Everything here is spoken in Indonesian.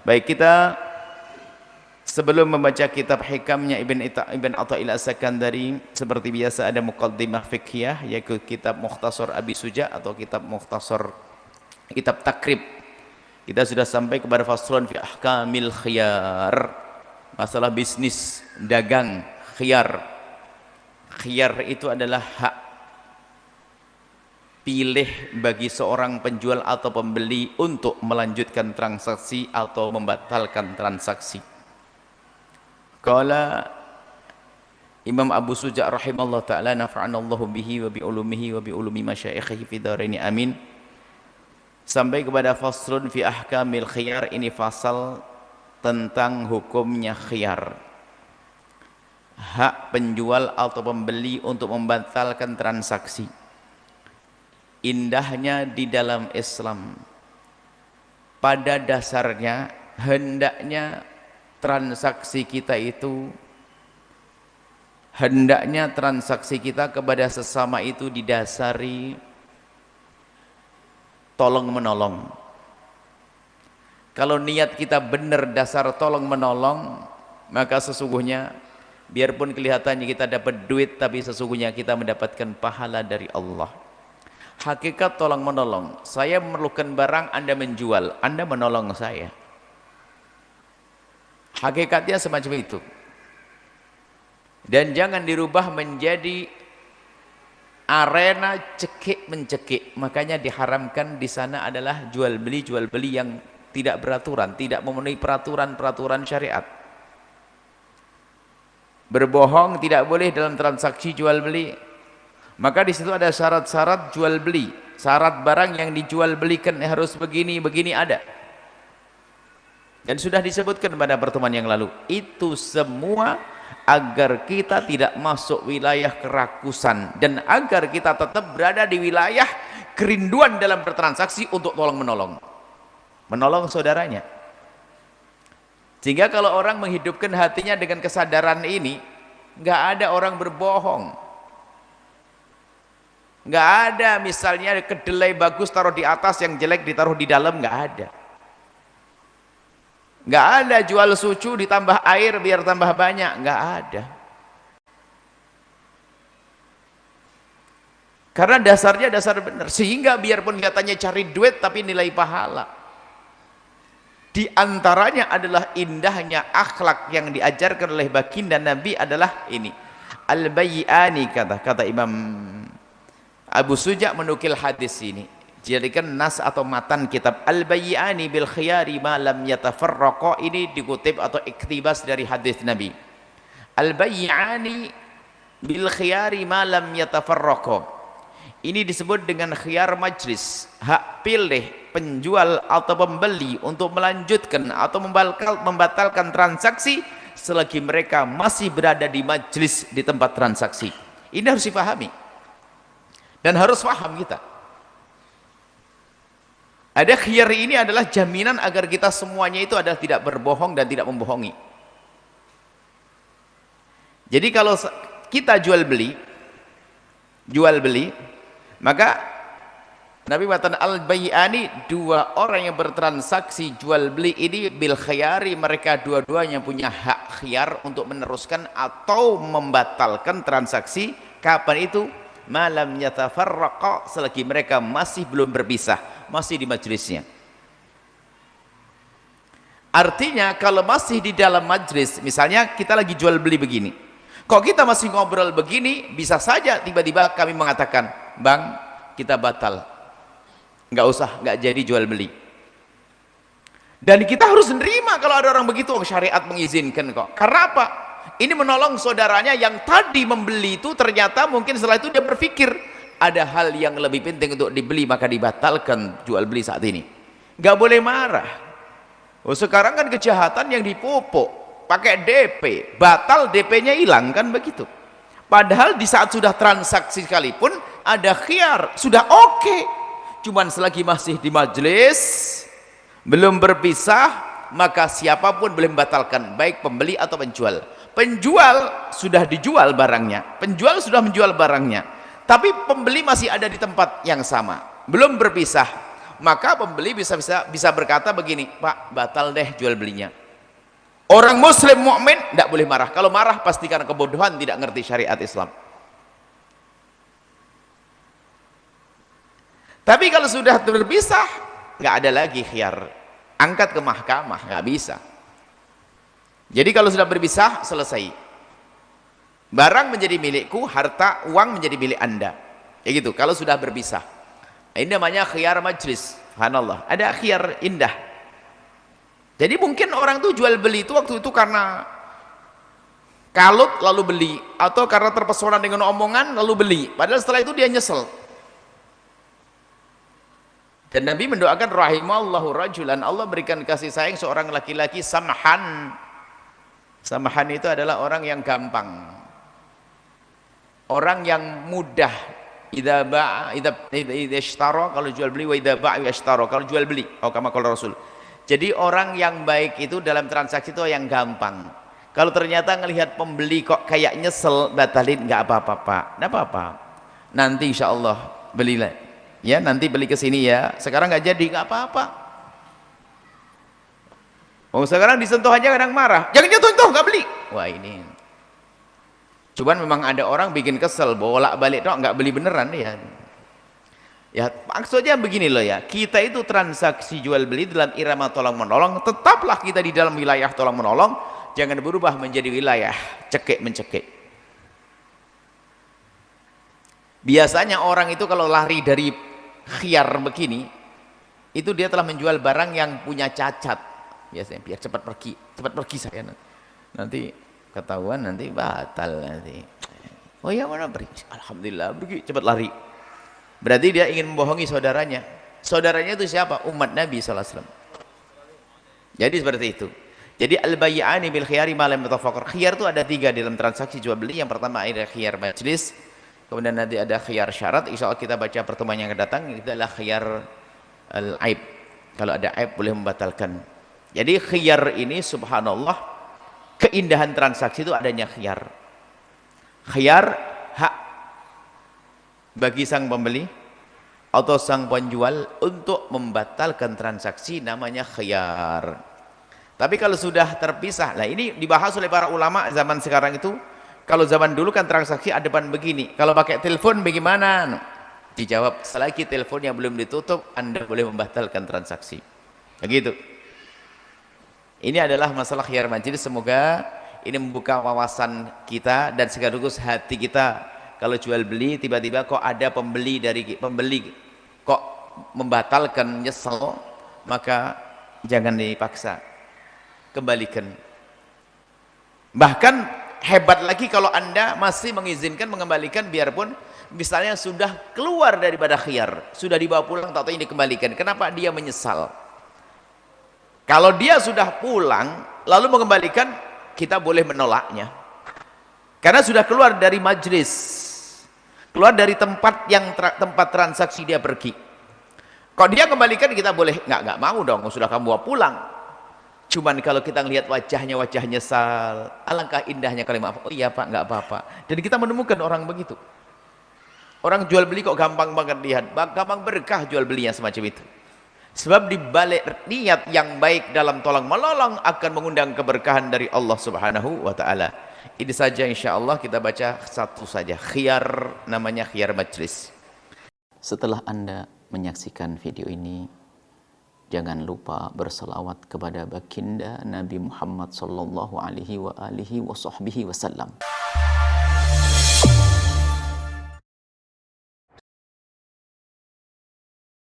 Baik, kita sebelum membaca kitab hikamnya Ibn Athaillah As-Sakandari, seperti biasa ada muqaddimah fiqhiyah, yaitu kitab Mukhtasar Abi Suja atau kitab Mukhtasar kitab Takrib. Kita sudah sampai kepada faslun fi ahkamil khiyar, masalah bisnis dagang khiyar. Khiyar itu adalah hak pilih bagi seorang penjual atau pembeli untuk melanjutkan transaksi atau membatalkan transaksi. Qala Imam Abu Suja rahimallahu ta'ala, nafa'anallahu bihi wa bi ulumihi wa bi ulumi masyayikhihi fi dharaini amin, sampai kepada faslun fi ahkamil khiyar. Ini fasal tentang hukumnya khiyar, hak penjual atau pembeli untuk membatalkan transaksi. Indahnya di dalam Islam, pada dasarnya hendaknya transaksi kita kepada sesama itu didasari tolong menolong. Kalau niat kita benar dasar tolong menolong, maka sesungguhnya biarpun kelihatannya kita dapat duit, tapi sesungguhnya kita mendapatkan pahala dari Allah. Hakikat tolong menolong, saya memerlukan barang, Anda menjual, Anda menolong saya. Hakikatnya semacam itu. Dan jangan dirubah menjadi arena cekik mencekik. Makanya diharamkan di sana adalah jual beli yang tidak beraturan, tidak memenuhi peraturan syariat. Berbohong tidak boleh dalam transaksi jual beli. Maka di situ ada syarat-syarat jual beli, syarat barang yang dijual belikan harus begini ada. Dan sudah disebutkan pada pertemuan yang lalu. Itu semua agar kita tidak masuk wilayah kerakusan dan agar kita tetap berada di wilayah kerinduan dalam bertransaksi untuk tolong menolong saudaranya. Sehingga kalau orang menghidupkan hatinya dengan kesadaran ini, nggak ada orang berbohong. Nggak ada misalnya kedelai bagus taruh di atas, yang jelek ditaruh di dalam, nggak ada. Nggak ada jual susu ditambah air biar tambah banyak, nggak ada. Karena dasarnya dasar benar, sehingga biarpun katanya cari duit tapi nilai pahala. Di antaranya adalah indahnya akhlak yang diajarkan oleh baginda Nabi adalah ini. Al-bayyani, kata Imam Abu Suja menukil hadis ini, jadikan nas atau matan kitab Al-Bayyani bil khiyari ma lam yatafarraqa. Ini dikutip atau iktibas dari hadis Nabi. Al-Bayyani bil khiyari ma lam yatafarraqa. Ini disebut dengan khiyar majlis, hak pilih penjual atau pembeli untuk melanjutkan atau membatalkan transaksi selagi mereka masih berada di majlis, di tempat transaksi. Ini harus dipahami. Dan harus paham kita. Ada khiyar ini adalah jaminan agar kita semuanya itu adalah tidak berbohong dan tidak membohongi. Jadi kalau kita jual beli, maka Nabi mengatakan al-bayyani, dua orang yang bertransaksi jual beli ini bil khiyari, mereka dua-duanya punya hak khiyar untuk meneruskan atau membatalkan transaksi. Kapan itu? Malam yatafarraqa, selagi mereka masih belum berpisah, masih di majelisnya. Artinya kalau masih di dalam majelis, misalnya kita lagi jual beli begini, kok kita masih ngobrol begini, bisa saja tiba-tiba kami mengatakan, Bang, kita batal, nggak jadi jual beli. Dan kita harus menerima kalau ada orang begitu. Syariat mengizinkan kok. Karena apa? Ini menolong saudaranya yang tadi membeli itu, ternyata mungkin setelah itu dia berpikir ada hal yang lebih penting untuk dibeli, maka dibatalkan jual beli saat ini. Nggak boleh marah. Oh, sekarang kan kejahatan yang dipupuk pakai DP, batal DP-nya hilang, kan begitu. Padahal di saat sudah transaksi sekalipun ada khiyar, sudah oke. Cuman selagi masih di majelis, belum berpisah, maka siapapun boleh membatalkan, baik pembeli atau penjual. Penjual sudah dijual barangnya, penjual sudah menjual barangnya, tapi pembeli masih ada di tempat yang sama, belum berpisah. maka pembeli bisa berkata begini, Pak, batal deh jual belinya. Orang muslim mukmin tidak boleh marah. Kalau marah pasti karena kebodohan, tidak ngerti syariat Islam. Tapi kalau sudah berpisah, nggak ada lagi khiyar, angkat ke mahkamah, nggak bisa. Jadi kalau sudah berpisah, selesai. Barang menjadi milikku, harta, uang menjadi milik Anda. Ya gitu, kalau sudah berpisah. Ini namanya khiyar majlis. Subhanallah, ada khiyar indah. Jadi mungkin orang tuh jual beli itu waktu itu karena kalut lalu beli, atau karena terpesona dengan omongan lalu beli. Padahal setelah itu dia nyesel. Dan Nabi mendoakan rahimallahu rajulan, Allah berikan kasih sayang seorang laki-laki samhan. Samhan itu adalah orang yang gampang, orang yang mudah. Idza ba'a idza ishtara, kalau jual beli, wa idza ba'a yashtara, kalau jual beli. Oh, kama qala Rasul. Jadi orang yang baik itu dalam transaksi itu yang gampang. Kalau ternyata ngelihat pembeli kok kayak nyesel, batalin, nggak apa-apa Pak, nggak apa-apa. Nanti insya Allah belilah. Ya, nanti beli ke sini ya. Sekarang nggak jadi, nggak apa-apa. Oh, sekarang disentuh aja kadang marah. Jangan nyentuh, nggak beli. Wah ini. Cuman memang ada orang bikin kesel, bolak-balik dong, nggak beli beneran ya. Ya maksudnya begini loh ya. Kita itu transaksi jual beli dalam irama tolong menolong. Tetaplah kita di dalam wilayah tolong menolong. Jangan berubah menjadi wilayah cekik mencekik. Biasanya orang itu kalau lari dari khiyar begini, itu dia telah menjual barang yang punya cacat. Biasanya biar cepat pergi saya, nanti ketahuan, nanti batal nanti. Oh ya, mana pergi, alhamdulillah pergi, cepat lari. Berarti dia ingin membohongi saudaranya. Saudaranya itu siapa? Umat Nabi SAW. Jadi seperti itu. Jadi al-bayyani bil khiyari ma lam yatafaqqar. Khiyar itu ada 3 dalam transaksi jual beli. Yang pertama ada khiyar majlis, kemudian nanti ada khiyar syarat. Insya Allah kita baca pertemuan yang akan datang. Itu adalah khiyar al-aib. Kalau ada aib boleh membatalkan. Jadi khiyar ini subhanallah, keindahan transaksi itu adanya khiyar. Khiyar hak bagi sang pembeli atau sang penjual untuk membatalkan transaksi, namanya khiyar. Tapi kalau sudah terpisah, nah ini dibahas oleh para ulama zaman sekarang itu. Kalau zaman dulu kan transaksi ada depan begini, kalau pakai telepon bagaimana? Dijawab, selagi teleponnya belum ditutup, Anda boleh membatalkan transaksi. Begitu. Ini adalah masalah khiyar majlis. Semoga ini membuka wawasan kita dan sekaligus hati kita. Kalau jual beli tiba-tiba kok ada pembeli kok membatalkan, nyesel, maka jangan dipaksa, kembalikan. Bahkan hebat lagi kalau Anda masih mengizinkan mengembalikan, biarpun misalnya sudah keluar daripada khiyar, sudah dibawa pulang, atau ini dikembalikan. Kenapa? Dia menyesal. Kalau dia sudah pulang lalu mengembalikan, kita boleh menolaknya karena sudah keluar dari majlis, keluar dari tempat tempat transaksi dia pergi. Kalau dia kembalikan, kita boleh nggak mau dong, sudah kamu bawa pulang. Cuman kalau kita lihat wajahnya, wajah nyesal, alangkah indahnya kalimat, oh iya Pak, nggak apa-apa. Dan kita menemukan orang begitu. Orang jual beli kok gampang banget lihat, gampang berkah jual belinya semacam itu. Sebab dibalik niat yang baik dalam tolong menolong akan mengundang keberkahan dari Allah Subhanahu wa Ta'ala. Ini saja insya Allah, kita baca satu saja, khiyar, namanya khiyar majlis. Setelah Anda menyaksikan video ini, jangan lupa berselawat kepada baginda Nabi Muhammad sallallahu alaihi wa alihi wa sahbihi wasallam.